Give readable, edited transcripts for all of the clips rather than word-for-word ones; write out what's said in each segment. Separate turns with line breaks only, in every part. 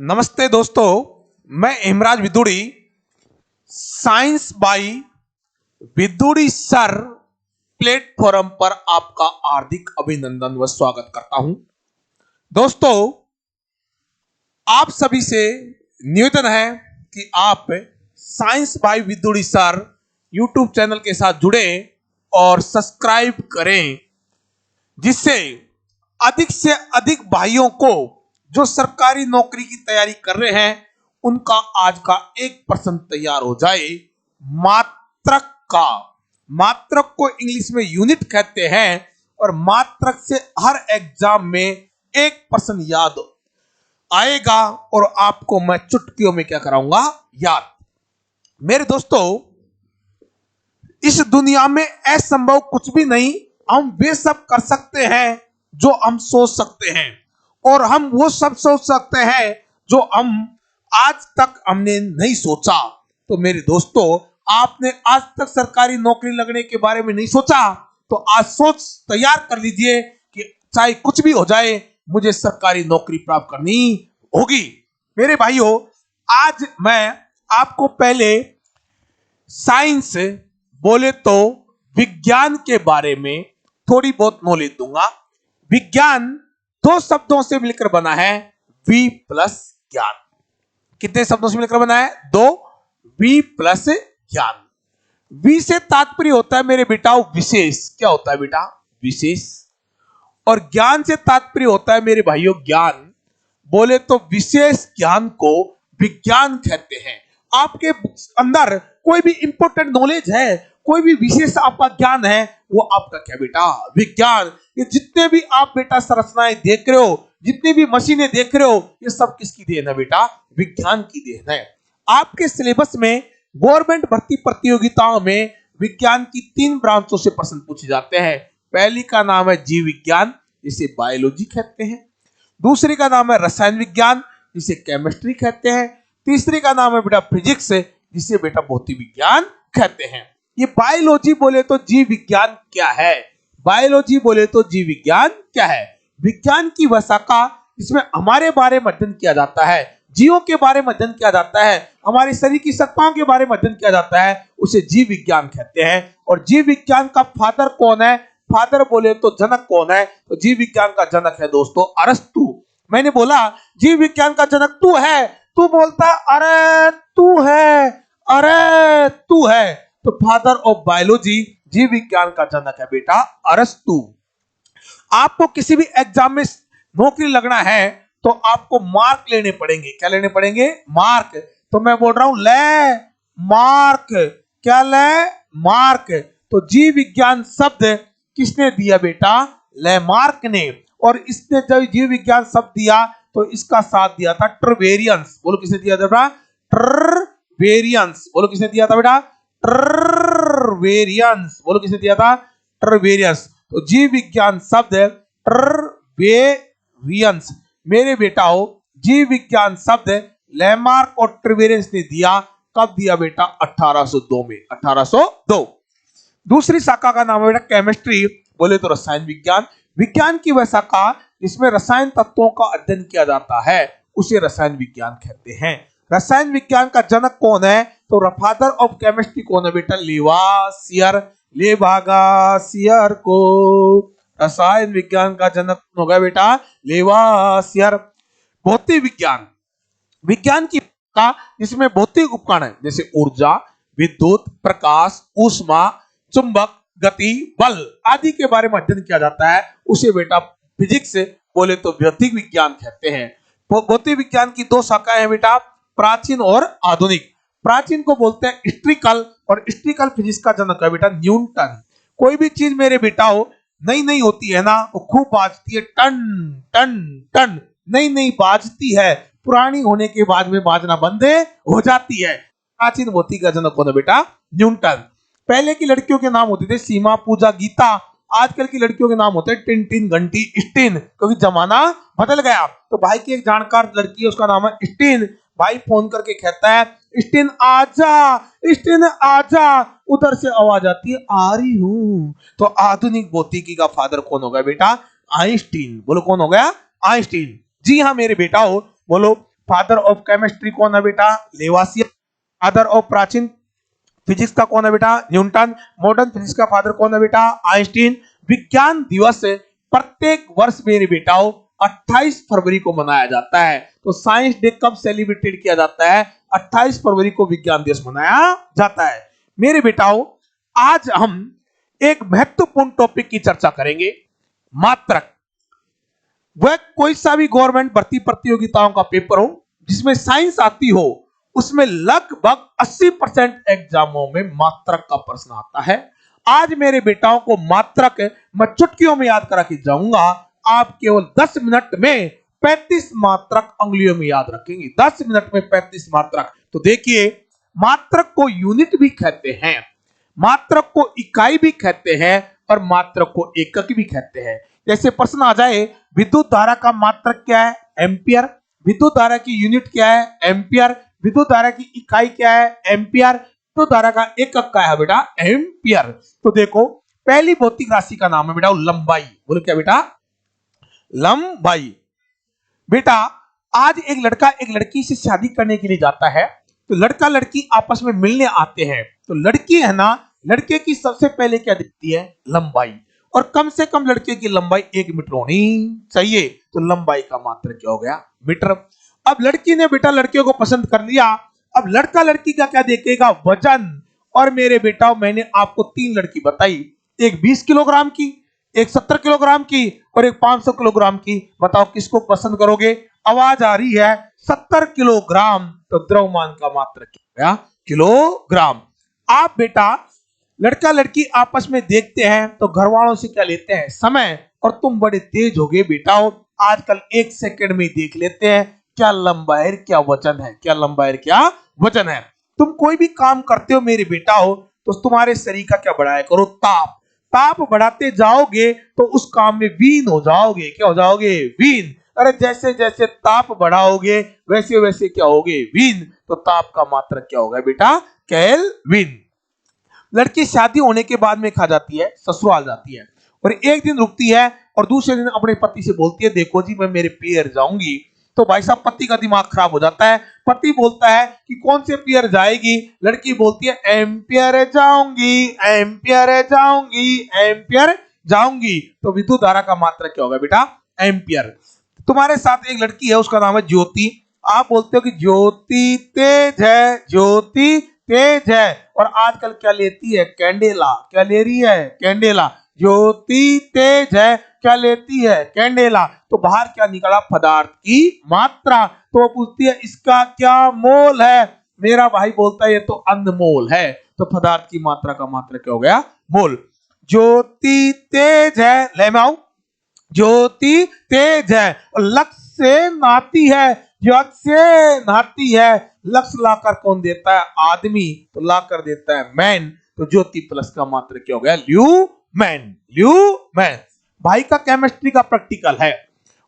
नमस्ते दोस्तों, मैं Hemraj Vidudi science by Vidudi sir platform पर आपका हार्दिक अभिनंदन व स्वागत करता हूं। दोस्तों, आप सभी से निवेदन है कि आप science by Vidudi sir YouTube channel के साथ जुड़े और सब्सक्राइब करें, जिससे अधिक से अधिक भाइयों को जो सरकारी नौकरी की तैयारी कर रहे हैं उनका आज का 1% तैयार हो जाए। मात्रक का, मात्रक को इंग्लिश में यूनिट कहते हैं और मात्रक से हर एग्जाम में 1% याद आएगा और आपको मैं चुटकियों में क्या कराऊंगा, याद। मेरे दोस्तों, इस दुनिया में असंभव कुछ भी नहीं। हम वे सब कर सकते हैं जो हम सोच सकते हैं, और हम वो सब सोच सकते हैं जो हम आज तक हमने नहीं सोचा। तो मेरे दोस्तों, आपने आज तक सरकारी नौकरी लगने के बारे में नहीं सोचा, तो आज सोच तैयार कर लीजिए कि चाहे कुछ भी हो जाए, मुझे सरकारी नौकरी प्राप्त करनी होगी। मेरे भाइयों, आज मैं आपको पहले साइंस बोले तो विज्ञान के बारे में थोड़ी बहुत नॉलेज दूंगा। विज्ञान दो शब्दों से मिलकर बना है, वी प्लस ज्ञान। कितने शब्दों से मिलकर बना है? दो, वी प्लस ज्ञान। वी से तात्पर्य होता है मेरे बेटा विशेष। क्या होता है बेटा? विशेष। और ज्ञान से तात्पर्य होता है मेरे भाइयों ज्ञान। बोले तो विशेष ज्ञान को विज्ञान कहते हैं। आपके अंदर कोई भी इंपॉर्टेंट नॉलेज है, कोई भी विशेष आपका ज्ञान है, वो आपका क्या बेटा? विज्ञान। ये जितने भी आप बेटा संरचनाएं देख रहे हो, जितनी भी मशीनें देख रहे हो, ये सब किसकी देन है बेटा? विज्ञान की देन है। आपके सिलेबस में गवर्नमेंट भर्ती प्रतियोगिताओं में विज्ञान की 3 ब्रांचों से प्रश्न पूछे जाते हैं। पहली का नाम है जीव विज्ञान, जिसे बायोलॉजी कहते हैं। दूसरी का नाम है रसायन विज्ञान, जिसे केमिस्ट्री कहते हैं। तीसरी का नाम है बेटा फिजिक्स, जिसे बेटा भौतिक विज्ञान कहते हैं। ये बायोलॉजी बोले तो जीव विज्ञान क्या है? बायोलॉजी बोले तो जीव विज्ञान क्या है? विज्ञान की वह शाखा इसमें हमारे बारे में अध्ययन किया जाता है, जीवों के बारे में अध्ययन किया जाता है, हमारे शरीर की सत्ताओं के बारे में अध्ययन किया जाता है, उसे जीव विज्ञान कहते हैं। और जीव विज्ञान का फादर कौन है? फादर बोले तो जनक कौन है? तो जीव विज्ञान का जनक है दोस्तों अरस्तु। मैंने बोला जीव विज्ञान का जनक तू है, तू बोलता अरे तू है, अरे तू है। तो फादर ऑफ बायोलॉजी, जीव विज्ञान का जनक है बेटा अरस्तु। आपको किसी भी एग्जाम में नौकरी लगना है तो आपको मार्क लेने पड़ेंगे। क्या लेने पड़ेंगे? मार्क। तो मैं बोल रहा हूं ले मार्क। क्या ले? मार्क। तो जीव विज्ञान शब्द किसने दिया बेटा? ले मार्क ने। और इसने जब जीव विज्ञान शब्द दिया तो इसका साथ दिया था ट्रवेरियंस। बोलो किसने दिया था बेटा? ट्रवेरियंस। बोलो किसने दिया था बेटा? ट्रवेरियंस। बोलो किसने दिया था? ट्रवेरियंस। तो जीव विज्ञान शब्द ट्रवेरियंस। मेरे बेटाओ, जीव विज्ञान शब्द लेमार्क और ट्रवेरियंस ने दिया। कब दिया बेटा? 1802 में। 1802। दूसरी शाखा का नाम है बेटा केमिस्ट्री, बोले तो रसायन विज्ञान। विज्ञान की वह शाखा जिसमें रसायन तत्वों का अध्ययन किया जाता है, उसे रसायन विज्ञान कहते हैं। रसायन विज्ञान का जनक कौन है? तो फादर ऑफ केमिस्ट्री कौन है बेटा? लेवासियर। लेवासियर को रसायन विज्ञान का जनक हो गया बेटा लेवासियर। भौतिक विज्ञान, विज्ञान की का जिसमें भौतिक उपकरण है, जैसे ऊर्जा, विद्युत, प्रकाश, ऊष्मा, चुंबक, गति, बल आदि के बारे में अध्ययन किया जाता है, उसे बेटा फिजिक्स बोले तो भौतिक विज्ञान कहते हैं। भौतिक विज्ञान की 2 शाखाएं हैं बेटा, प्राचीन और आधुनिक। प्राचीन को बोलते हैं हिस्ट्रिकल, और हिस्ट्रिकल फिजिक्स का जनक है बेटा न्यूटन। कोई भी चीज मेरे बेटाओ नई नई होती है ना, वो खूब बाजती है, टन टन टन, नई नई बाजती है, पुरानी होने के बाद में बाजना बंद हो जाती है। प्राचीन भौतिक का जनक कौन है बेटा? न्यूटन। पहले की लड़कियों के नाम होते थे सीमा, पूजा, गीता। आजकल की लड़कियों के नाम होते हैं टिन, घंटी, स्टिन, क्योंकि जमाना बदल गया। तो भाई की एक जानकार लड़की है, उसका नाम है स्टिन। भाई फोन करके कहता है स्टिन आजा, स्टिन आजा। उधर से आवाज आती है आ रही हूं। तो आधुनिक भौतिकी का फादर कौन हो गया बेटा? आइंस्टीन। बोलो कौन हो गया? आइंस्टीन। जी हाँ मेरे बेटा हो, बोलो फादर ऑफ केमिस्ट्री कौन है बेटा? लेवासियस। फादर ऑफ प्राचीन फिजिक्स का कौन है बेटा? न्यूटन। मॉडर्न फिजिक्स का फादर कौन है बेटा? आइंस्टीन। विज्ञान दिवस प्रत्येक वर्ष मेरे बेटाओं 28 फरवरी को मनाया जाता है। तो साइंस डे कब सेलिब्रेटेड किया जाता है? 28 फरवरी को विज्ञान दिवस मनाया जाता है। मेरे बेटाओं आज हम एक महत्वपूर्ण टॉपिक की चर्चा करेंगे, मात्रक। वह कोई सा भी गवर्नमेंट भर्ती प्रतियोगिताओं का पेपर हो जिसमें साइंस आती हो, उसमें लगभग 80% एग्जामों में मात्रक का प्रश्न आता है। आज मेरे बेटाओं को मात्रक मैं चुटकियों में याद करा के जाऊंगा। आप केवल 10 मिनट में 35 मात्रक अंगुलियों में याद रखेंगे। 10 मिनट में 35 मात्रक। तो देखिए, मात्रक को यूनिट भी कहते हैं, मात्रक को इकाई भी कहते हैं और मात्रक को एकक भी कहते हैं। जैसे प्रश्न आ जाए, विद्युत धारा का मात्रक क्या है? एम्पियर। विद्युत धारा की यूनिट क्या है? एम्पियर। विद्युत धारा की इकाई क्या है? एम्पियर। विद्युत धारा का एकक क्या है बेटा? एम्पियर। तो देखो, पहली भौतिक राशि का नाम है बेटा लंबाई। बोलो क्या बेटा? लंबाई। बेटा आज एक लड़का एक लड़की से शादी करने के लिए जाता है, तो लड़का लड़की आपस में मिलने आते हैं। तो लड़की है ना, लड़के की सबसे पहले क्या दिखती है? लंबाई। और कम से कम लड़के की लंबाई 1 मीटर होनी चाहिए। तो लंबाई का मात्रक क्या हो गया? मीटर। अब लड़की ने बेटा लड़के को पसंद कर लिया। अब लड़का लड़की का क्या देखेगा? वजन। और मेरे बेटा मैंने आपको 3 लड़की बताई, एक 20 किलोग्राम की, एक 70 किलोग्राम की और एक 500 किलोग्राम की। बताओ किसको पसंद करोगे? आवाज आ रही है 70 किलोग्राम। तो द्रव्यमान का मात्रक क्या हो गया? किलोग्राम। आप बेटा लड़का लड़की आपस में देखते हैं तो घर वालों से क्या लेते हैं? समय। और तुम बड़े तेज हो गए बेटा, आजकल 1 सेकंड में देख लेते हैं क्या लंबाई है क्या वजन है, क्या लंबाई है क्या वजन है। तुम कोई भी काम करते हो मेरे बेटा तो तुम्हारे शरीर का क्या बढ़ाया करो? ताप। ताप बढ़ाते जाओगे तो उस काम में वीन हो जाओगे। क्या हो जाओगे? वीन। अरे जैसे जैसे ताप बढ़ाओगे वैसे वैसे क्या होगे? वीन। तो ताप का मात्रक क्या होगा बेटा? केल्विन। लड़की शादी होने के बाद में खा जाती है, ससुराल जाती है और एक दिन रुकती है और दूसरे दिन अपने पति से बोलती है, देखो जी मैं मेरे पियर जाऊंगी। तो भाई साहब पति का दिमाग खराब हो जाता है। पति बोलता है कि कौन से पियर जाएगी? लड़की बोलती है एम्पियर जाऊंगी, एम्पियर जाऊंगी, एम्पियर जाऊंगी। तो विद्युत धारा का मात्रक क्या होगा बेटा? एम्पियर। तुम्हारे साथ एक लड़की है, उसका नाम है ज्योति। आप बोलते हो कि ज्योति तेज है, ज्योति तेज है। और आजकल क्या लेती है? कैंडेला। क्या ले रही है? कैंडेला। ज्योति तेज है, क्या लेती है? कैंडेला। तो बाहर क्या निकला? पदार्थ की मात्रा। तो वो पूछती है इसका क्या मोल है? मेरा भाई बोलता है ये तो अनमोल है। तो पदार्थ की मात्रा का मात्रा क्या हो गया? मोल। ज्योति तेज है, ले मैं आऊं, ज्योति तेज है और लक्ष्य से नहाती है, लक्ष्य से नहाती है। लक्ष्य लाकर कौन देता है? आदमी। तो लाकर देता है मैन। तो ज्योति प्लस का मात्र क्या हो गया? ल्यूमैन। ल्यूमैन। भाई का केमिस्ट्री का प्रैक्टिकल है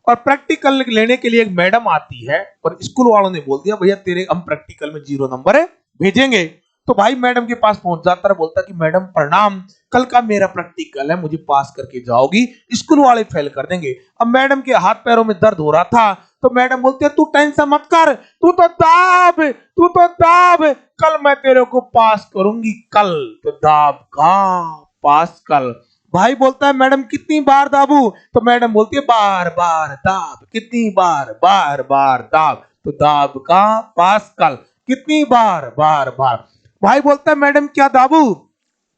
और प्रैक्टिकल लेने के लिए एक मैडम आती है और स्कूल वालों ने बोल दिया भैया तेरे हम प्रैक्टिकल में 0 नंबर भेजेंगे। तो भाई मैडम के पास पहुंच जाता है, बोलता है कि मैडम प्रणाम, कल का मेरा प्रैक्टिकल है, मुझे पास करके जाओगी, स्कूल वाले फेल कर देंगे। अब मैडम के हाथ पैरों में दर्द हो रहा था तो मैडम बोलती है तू टेंशन मत कर, तू तो दाब, कल मैं तेरे को पास करूंगी, कल। तो दाब का पास कल। भाई बोलता है मैडम कितनी बार दाबू? तो मैडम बोलती है बार बार दाब। कितनी बार? बार बार दाब। तो दाब का पास कल। कितनी बार? बार बार। भाई बोलता है मैडम क्या दाबू?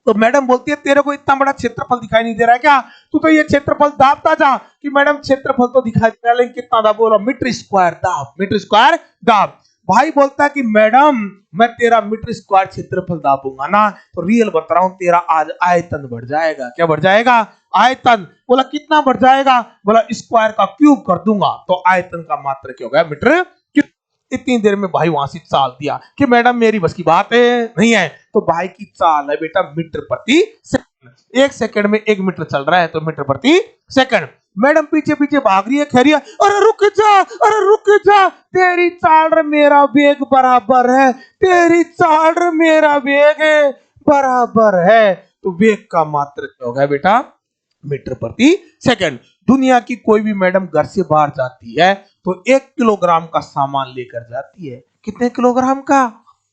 तो मैडम बोलती है तेरे को इतना बड़ा क्षेत्रफल दिखाई नहीं दे रहा है क्या? तू तो ये क्षेत्रफल दाबता जा। कि मैडम क्षेत्रफल तो दिखाई दे रहा है लेकिन कितना दाबो? मीटर स्क्वायर दाब, मीटर स्क्वायर दाब। भाई बोलता है कि मैडम मैं तेरा मीटर स्क्वायर क्षेत्रफल दाबूंगा ना तो रियल बता रहा हूं तेरा आज आयतन बढ़ जाएगा। क्या बढ़ जाएगा? आयतन। बोला कितना बढ़ जाएगा? बोला स्क्वायर का क्यूब कर दूंगा। तो आयतन का मात्रा क्या हो गया? मीटर। इतनी देर में भाई वहां से चाल दिया कि मैडम मेरी बस की बात नहीं है। तो भाई की चाल है बेटा मीटर प्रति सेकंड। 1 सेकंड में 1 मीटर चल रहा है तो मीटर प्रति सेकंड। मैडम पीछे पीछे भाग रही है, खैरिए अरे रुक जा, अरे रुक जा, तेरी चाल रे मेरा वेग बराबर है, तेरी चाल रे मेरा वेग बराबर है। तो वेग का मात्रक क्या हो गया बेटा? मीटर प्रति सेकंड। दुनिया की कोई भी मैडम घर से बाहर जाती है तो 1 किलोग्राम का सामान लेकर जाती है। कितने किलोग्राम का?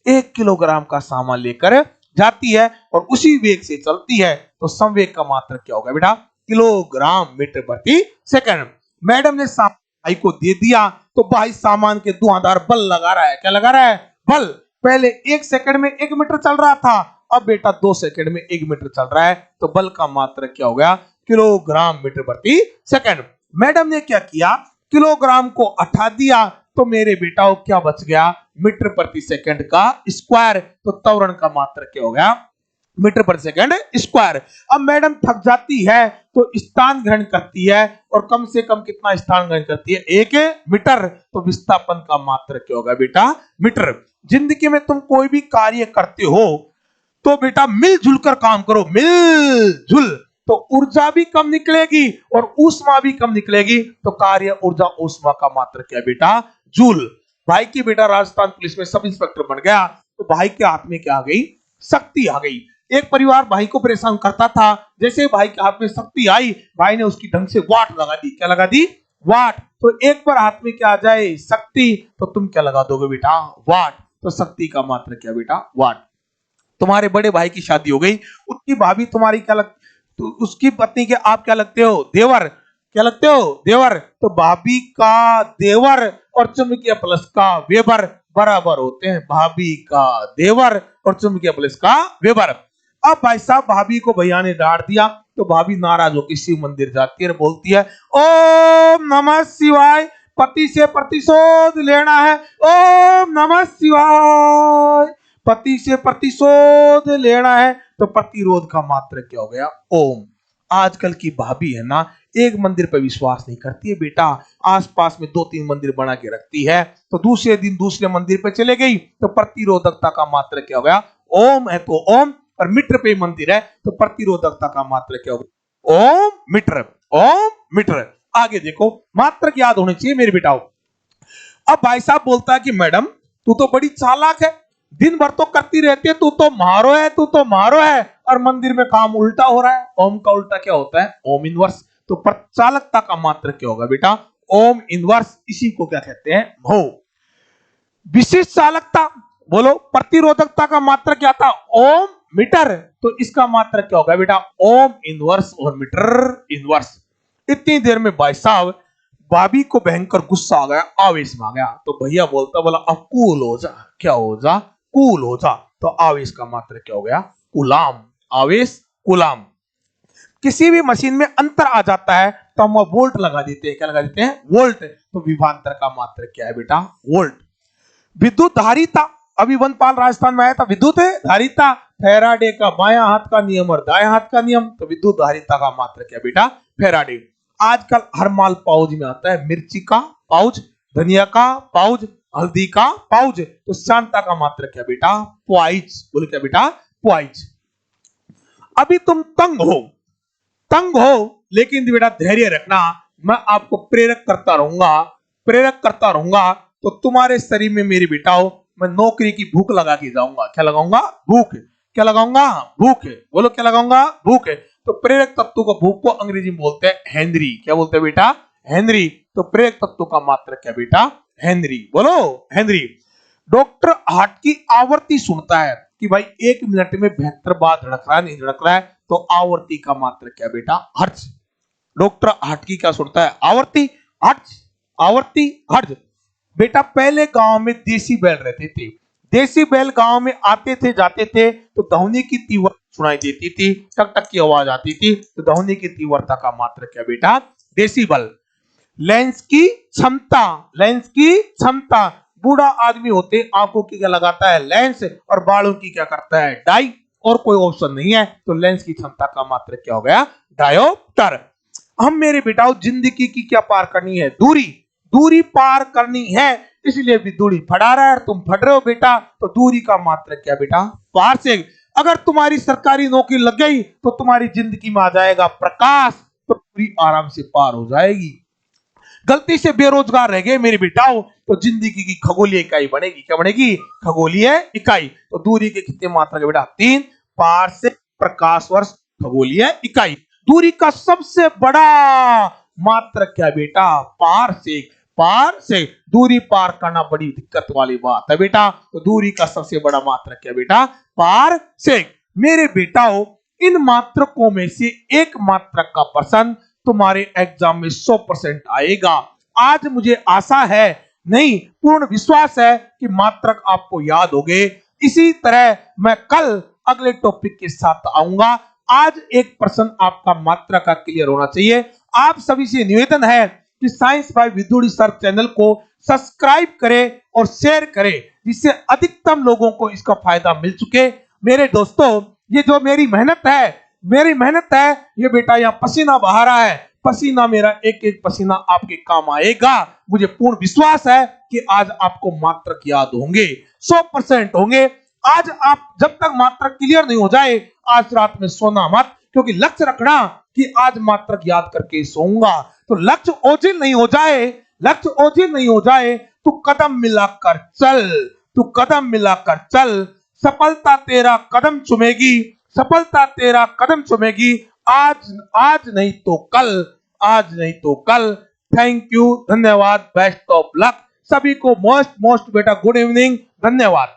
1 किलोग्राम का सामान लेकर जाती है और उसी वेग से चलती है। तो संवेग का मात्रक क्या होगा बेटा? किलोग्राम मीटर प्रति सेकंड। मैडम ने भाई को दे दिया तो भाई सामान के धुआंधार बल लगा रहा है। क्या लगा रहा है? बल। पहले 1 सेकंड में 1 मीटर चल रहा था, अब बेटा 2 सेकंड में 1 मीटर चल रहा है। तो बल का मात्रक क्या हो गया? किलोग्राम मीटर प्रति सेकंड। मैडम ने क्या किया? किलोग्राम को हटा दिया तो मेरे बेटा क्या बच गया? मीटर प्रति सेकंड का स्क्वायर। तो त्वरण का मात्रक क्या हो गया? मीटर पर सेकंड स्क्वायर। अब मैडम थक जाती है तो स्थान ग्रहण करती है और कम से कम कितना स्थान ग्रहण करती है? 1 मीटर। तो विस्थापन का मात्रक क्या होगा बेटा? मीटर। जिंदगी में तुम कोई भी कार्य करते हो तो बेटा मिलजुल कर काम करो, मिलजुल। तो ऊर्जा भी कम निकलेगी और ऊष्मा भी कम निकलेगी। तो कार्य ऊर्जा ऊष्मा का मात्रक क्या है बेटा? जूल। भाई की बेटा राजस्थान पुलिस में सब इंस्पेक्टर बन गया तो भाई के हाथ में क्या आ गई? शक्ति आ गई। एक परिवार भाई को परेशान करता था, जैसे भाई के हाथ में शक्ति आई, भाई ने उसकी ढंग से वाट लगा दी। क्या लगा दी? वाट। तो एक बार हाथ में क्या आ जाए? शक्ति, तो तुम क्या लगा दोगे बेटा? वाट। तो शक्ति का मात्रक क्या बेटा? वाट। तुम्हारे बड़े भाई की शादी हो गई, उसकी भाभी तुम्हारी क्या तो उसकी पत्नी के आप क्या लगते हो? देवर। क्या लगते हो? देवर। तो भाभी का देवर और चुंबकीय प्लस का वेबर बराबर होते हैं। भाभी का देवर और चुंबकीय प्लस का वेबर। अब भाई साहब भाभी को भैया ने डांट दिया तो भाभी नाराज होकर शिव मंदिर जाती है और बोलती है, ओम नमः शिवाय, पति से प्रतिशोध लेना है। ओम नमः शिवाय, पति से प्रतिशोध लेना है। तो प्रतिरोध का मात्रक क्या हो गया? ओम। आजकल की भाभी है ना, एक मंदिर पर विश्वास नहीं करती है बेटा, आसपास में 2-3 मंदिर बना के रखती है। तो दूसरे दिन दूसरे मंदिर पे चले गई तो प्रतिरोधकता का मात्रक क्या हो गया? ओम है तो ओम, और मीटर पे मंदिर है तो प्रतिरोधकता का मात्रक क्या होगा? ओम मीटर। ओम मीटर। आगे देखो, मात्रक याद होने चाहिए मेरे बेटाओ। अब भाई साहब बोलता है कि मैडम तू तो बड़ी चालाक है, दिन भर तो करती रहती है, तू तो मारो है, तू तो मारो है, और मंदिर में काम उल्टा हो रहा है। ओम का उल्टा क्या होता है? Ohm inverse. तो प्रचालकता का मात्रक क्या होगा बेटा? Ohm inverse. इसी को क्या कहते हैं? भो। विशिष्ट चालकता बोलो। प्रतिरोधकता का मात्रक क्या था? ओम मीटर। तो इसका मात्रक क्या होगा बेटा? ओम इनवर्स और मीटर इनवर्स। इतनी देर में भाई साहब भाभी को भयंकर गुस्सा आ गया, आवेश में आ गया। तो भैया बोलता, बोला अब कूल हो जा। क्या हो जा? कूल हो जा। तो आवेश का मात्रक क्या हो गया? कूलाम। आवेश कूलाम। किसी भी मशीन में अंतर आ जाता है तो हम वोल्ट लगा देते हैं। क्या लगा देते हैं? वोल्ट। तो विभवांतर का मात्रक क्या है बेटा? वोल्ट। विद्युत धारिता, अभी वनपाल राजस्थान में आया था, विद्युत धारिता, फैराडे का बायां हाथ का नियम और दाएं हाथ का नियम। तो विद्युत धारिता का मात्रक क्या बेटा? फैराडे। आजकल हर माल पाउच में आता है, मिर्ची का पाउच, धनिया का पाउच, हल्दी का पाउच। तो शांता का मात्रक क्या बेटा? प्वाइज। बोले क्या बेटा? प्वाइज। अभी तुम तंग हो, तंग हो, लेकिन बेटा धैर्य रखना, मैं आपको प्रेरक करता रहूंगा, प्रेरक करता रहूंगा। तो तुम्हारे शरीर में मेरी बेटाओ मैं नौकरी की भूख लगा के जाऊंगा। क्या लगाऊंगा? भूख। क्या लगाऊंगा? भूख। बोलो क्या लगाऊंगा? भूख। तो प्रेरक तत्व को भूख को अंग्रेजी में बोलते हैं हेनरी। क्या बोलते हैं बेटा? हेनरी। तो प्रेरक तत्व का मात्रक क्या बेटा? हेनरी। बोलो हेनरी। डॉक्टर हार्ट की आवृत्ति सुनता है कि भाई 1 मिनट में 72 बार धड़क रहा है, नहीं धड़क रहा है। तो आवर्ती का मात्रक क्या बेटा? हर्ट्ज। डॉक्टर हार्ट की क्या सुनता है? आवर्ती, हर्ट्ज। आवर्ती, हर्ट्ज। बेटा पहले गांव में देसी बैल रहते थे, देसी बैल गांव में आते थे जाते थे तो ध्वनि की तीव्रता सुनाई देती थी, टक टक की आवाज आती थी। तो ध्वनि की तीव्रता का मात्रक क्या बेटा? डेसिबल। लेंस की क्षमता, लेंस की क्षमता, बूढ़ा आदमी होते आंखों की क्या लगाता है? लेंस, और बालों की क्या करता है? डाई। और कोई ऑप्शन नहीं है, तो लेंस की क्षमता का मात्रक क्या हो गया? डायोप्टर। हम मेरे बेटाओ जिंदगी की क्या पार करनी है? दूरी, दूरी पार करनी है, इसलिए भी दूरी फड़ा रहा है, तुम फट रहे हो बेटा। तो दूरी का मात्रक क्या बेटा? पारसेक। अगर तुम्हारी सरकारी नौकरी लग गई तो तुम्हारी जिंदगी में आ जाएगा प्रकाश, तो दूरी आराम से पार हो जाएगी। गलती से बेरोजगार रह गए मेरे बेटाओ तो जिंदगी की खगोलीय इकाई बनेगी। क्या बनेगी? खगोलीय इकाई। तो दूरी के कितने मात्रक है बेटा? 3। पारसेक, प्रकाश वर्ष, खगोलीय इकाई। दूरी का सबसे बड़ा मात्रक क्या बेटा? पारसेक। पारसेक, दूरी पार करना बड़ी दिक्कत वाली बात है बेटा, तो दूरी का सबसे बड़ा मात्रक क्या बेटा? पारसेक। मेरे बेटाओ, इन मात्रकों में से एक मात्रक का प्रश्न तुम्हारे एग्जाम में 100% आएगा। आज मुझे आशा है, नहीं पूर्ण विश्वास है कि मात्रक आपको याद होंगे। इसी तरह मैं कल अगले टॉपिक के साथ आऊंगा। आज एक प्रश्न आपका मात्रक का क्लियर होना चाहिए। आप सभी से निवेदन है कि साइंस बाय विदुड़ी सर चैनल को सब्सक्राइब करें और शेयर करें, जिससे अधिकतम लोगों को इसका फायदा मिल चुके। मेरे दोस्तों, ये जो मेरी मेहनत है, ये बेटा यहाँ पसीना बहा रहा है, पसीना मेरा एक एक पसीना आपके काम आएगा। मुझे पूर्ण विश्वास है कि आज आपको मात्रक याद होंगे, 100% होंगे। आज आप जब तक मात्रक क्लियर नहीं हो जाए, आज रात में सोना मत, क्योंकि लक्ष्य रखना कि आज मात्रक याद करके सोऊंगा। तो लक्ष्य ओझिल नहीं हो जाए, तो कदम मिलाकर चल, सफलता तेरा कदम चूमेगी, आज नहीं तो कल। थैंक यू, धन्यवाद, बेस्ट ऑफ लक सभी को। मोस्ट बेटा गुड इवनिंग, धन्यवाद।